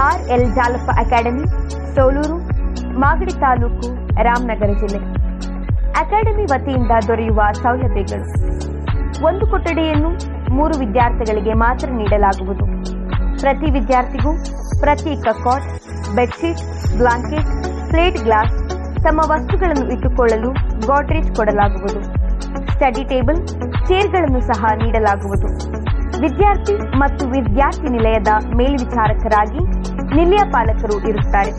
ಆರ್.ಎಲ್. Jalappa academy, Soluru, Magadi taluk, Ramanagara ಜಿಲ್ಲೆ. Academy ವತಿಯಿಂದ ದೊರೆಯುವ ಸೌಲಭ್ಯಗಳು: ಒಂದು ಕೊಠಡಿಯನ್ನು 3 ವಿದ್ಯಾರ್ಥಿಗಳಿಗೆ ಮಾತ್ರ ನೀಡಲಾಗುವುದು. ಪ್ರತಿ ವಿದ್ಯಾರ್ಥಿಗೂ ಪ್ರತ್ಯೇಕ ಕಾಟ್, ಬೆಡ್ಶೀಟ್, ಬ್ಲಾಂಕೆಟ್, ಪ್ಲೇಟ್ ಗ್ಲಾಸ್, ತಮ್ಮ ವಸ್ತುಗಳನ್ನು ಇಟ್ಟುಕೊಳ್ಳಲು ಗೋಡ್ರೇಜ್ ಕೊಡಲಾಗುವುದು. ಸ್ಟಡಿ ಟೇಬಲ್, ಚೇರ್ಗಳನ್ನು ಸಹ ನೀಡಲಾಗುವುದು. ವಿದ್ಯಾರ್ಥಿ ಮತ್ತು ವಿದ್ಯಾರ್ಥಿ ನಿಲಯದ ಮೇಲ್ವಿಚಾರಕರಾಗಿ ನಿಲಯ ಪಾಲಕರು ಇರುತ್ತಾರೆ.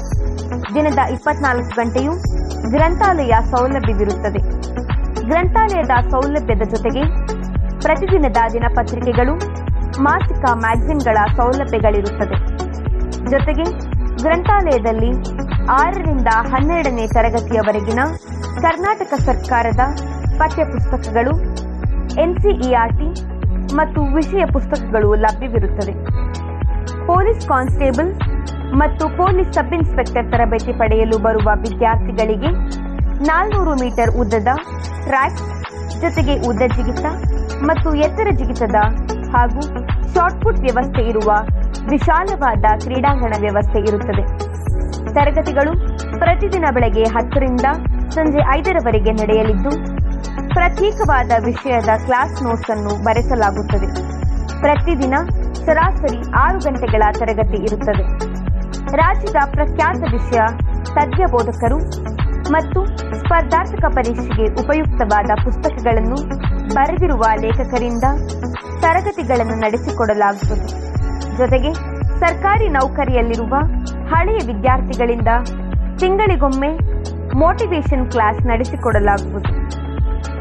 ದಿನದ 24 ಗಂಟೆಯೂ ಗ್ರಂಥಾಲಯ ಸೌಲಭ್ಯವಿರುತ್ತದೆ. ಗ್ರಂಥಾಲಯದ ಸೌಲಭ್ಯದ ಜೊತೆಗೆ ಪ್ರತಿದಿನದ ದಿನಪತ್ರಿಕೆಗಳು, ಮಾಸಿಕ ಮ್ಯಾಗಜಿನ್ಗಳ ಸೌಲಭ್ಯಗಳಿರುತ್ತದೆ. ಜೊತೆಗೆ ಗ್ರಂಥಾಲಯದಲ್ಲಿ 6ರಿಂದ 12ನೇ ತರಗತಿಯವರೆಗಿನ ಕರ್ನಾಟಕ ಸರ್ಕಾರದ ಪಠ್ಯಪುಸ್ತಕಗಳು, ಎನ್ಸಿಇಆರ್ಟಿ ಮತ್ತು ವಿಷಯ ಪುಸ್ತಕಗಳು ಲಭ್ಯವಿರುತ್ತದೆ. ಪೊಲೀಸ್ ಕಾನ್ಸ್ಟೇಬಲ್ ಮತ್ತು ಪೊಲೀಸ್ ಸಬ್ ಇನ್ಸ್ಪೆಕ್ಟರ್ ತರಬೇತಿ ಪಡೆಯಲು ಬರುವ ವಿದ್ಯಾರ್ಥಿಗಳಿಗೆ 400 ಮೀಟರ್ ಉದ್ದದ ಟ್ರ್ಯಾಕ್, ಜೊತೆಗೆ ಉದ್ದ ಜಿಗಿತ ಮತ್ತು ಎತ್ತರ ಜಿಗಿತದ ಹಾಗೂ ಶಾಟ್ಪುಟ್ ವ್ಯವಸ್ಥೆ ಇರುವ ವಿಶಾಲವಾದ ಕ್ರೀಡಾಂಗಣ ವ್ಯವಸ್ಥೆ ಇರುತ್ತದೆ. ತರಗತಿಗಳು ಪ್ರತಿದಿನ ಬೆಳಗ್ಗೆ 10ರಿಂದ ಸಂಜೆ 5ರವರೆಗೆ ನಡೆಯಲಿದ್ದು, ಪ್ರತ್ಯೇಕವಾದ ವಿಷಯದ ಕ್ಲಾಸ್ ನೋಟ್ಸ್ ಅನ್ನು ಬರೆಸಲಾಗುತ್ತದೆ. ಪ್ರತಿದಿನ ಸರಾಸರಿ 6 ಗಂಟೆಗಳ ತರಗತಿ ಇರುತ್ತದೆ. ರಾಜ್ಯದ ಪ್ರಖ್ಯಾತ ವಿಷಯ ತಜ್ಞ ಬೋಧಕರು ಮತ್ತು ಸ್ಪರ್ಧಾತ್ಮಕ ಪರೀಕ್ಷೆಗೆ ಉಪಯುಕ್ತವಾದ ಪುಸ್ತಕಗಳನ್ನು ಬರೆದಿರುವ ಲೇಖಕರಿಂದ ತರಗತಿಗಳನ್ನು ನಡೆಸಿಕೊಡಲಾಗುವುದು. ಜೊತೆಗೆ ಸರ್ಕಾರಿ ನೌಕರಿಯಲ್ಲಿರುವ ಹಳೆಯ ವಿದ್ಯಾರ್ಥಿಗಳಿಂದ ತಿಂಗಳಿಗೊಮ್ಮೆ ಮೋಟಿವೇಶನ್ ಕ್ಲಾಸ್ ನಡೆಸಿಕೊಡಲಾಗುವುದು.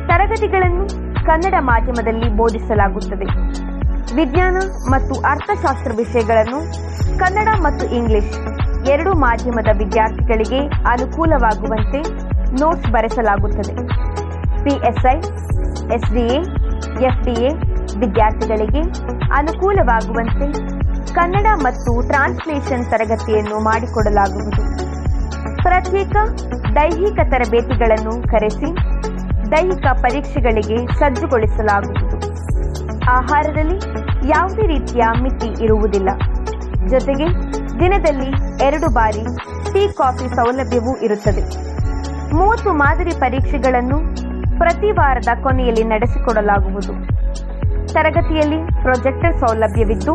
ತರಗತಿಗಳನ್ನು ಕನ್ನಡ ಮಾಧ್ಯಮದಲ್ಲಿ ಬೋಧಿಸಲಾಗುತ್ತದೆ. ವಿಜ್ಞಾನ ಮತ್ತು ಅರ್ಥಶಾಸ್ತ್ರ ವಿಷಯಗಳನ್ನು ಕನ್ನಡ ಮತ್ತು ಇಂಗ್ಲಿಷ್ ಎರಡೂ ಮಾಧ್ಯಮದ ವಿದ್ಯಾರ್ಥಿಗಳಿಗೆ ಅನುಕೂಲವಾಗುವಂತೆ ನೋಟ್ಸ್ ಬರೆಸಲಾಗುತ್ತದೆ. ಪಿಎಸ್ಐ, ಎಸ್ಡಿಎ, ಎಫ್ಡಿಎ ವಿದ್ಯಾರ್ಥಿಗಳಿಗೆ ಅನುಕೂಲವಾಗುವಂತೆ ಕನ್ನಡ ಮತ್ತು ಟ್ರಾನ್ಸ್ಲೇಷನ್ ತರಗತಿಯನ್ನು ಮಾಡಿಕೊಡಲಾಗುವುದು. ಪ್ರತ್ಯೇಕ ದೈಹಿಕ ತರಬೇತಿಗಳನ್ನು ಕರೆಸಿ ದೈಹಿಕ ಪರೀಕ್ಷೆಗಳಿಗೆ ಸಜ್ಜುಗೊಳಿಸಲಾಗುವುದು. ಆಹಾರದಲ್ಲಿ ಯಾವುದೇ ರೀತಿಯ ಮಿತಿ ಇರುವುದಿಲ್ಲ. ಜೊತೆಗೆ ದಿನದಲ್ಲಿ 2 ಬಾರಿ ಟೀ, ಕಾಫಿ ಸೌಲಭ್ಯವೂ ಇರುತ್ತದೆ. 30 ಮಾದರಿ ಪರೀಕ್ಷೆಗಳನ್ನು ಪ್ರತಿ ವಾರದ ಕೊನೆಯಲ್ಲಿ ನಡೆಸಿಕೊಡಲಾಗುವುದು. ತರಗತಿಯಲ್ಲಿ ಪ್ರೊಜೆಕ್ಟರ್ ಸೌಲಭ್ಯವಿದ್ದು,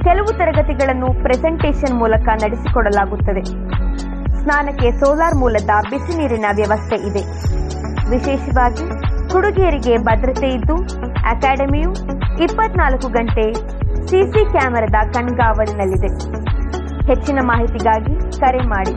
ಕೆಲವು ತರಗತಿಗಳನ್ನು ಪ್ರೆಸೆಂಟೇಷನ್ ಮೂಲಕ ನಡೆಸಿಕೊಡಲಾಗುತ್ತದೆ. ಸ್ನಾನಕ್ಕೆ ಸೋಲಾರ್ ಮೂಲದ ಬಿಸಿ ನೀರಿನ ವ್ಯವಸ್ಥೆ ಇದೆ. ವಿಶೇಷವಾಗಿ ಹುಡುಗಿಯರಿಗೆ ಭದ್ರತೆ ಇದ್ದು, ಅಕಾಡೆಮಿಯು 24 ಗಂಟೆ ಸಿಸಿ ಕ್ಯಾಮೆರಾದ ಕಣ್ಗಾವಲಿನಲ್ಲಿದೆ. ಹೆಚ್ಚಿನ ಮಾಹಿತಿಗಾಗಿ ಕರೆ ಮಾಡಿ.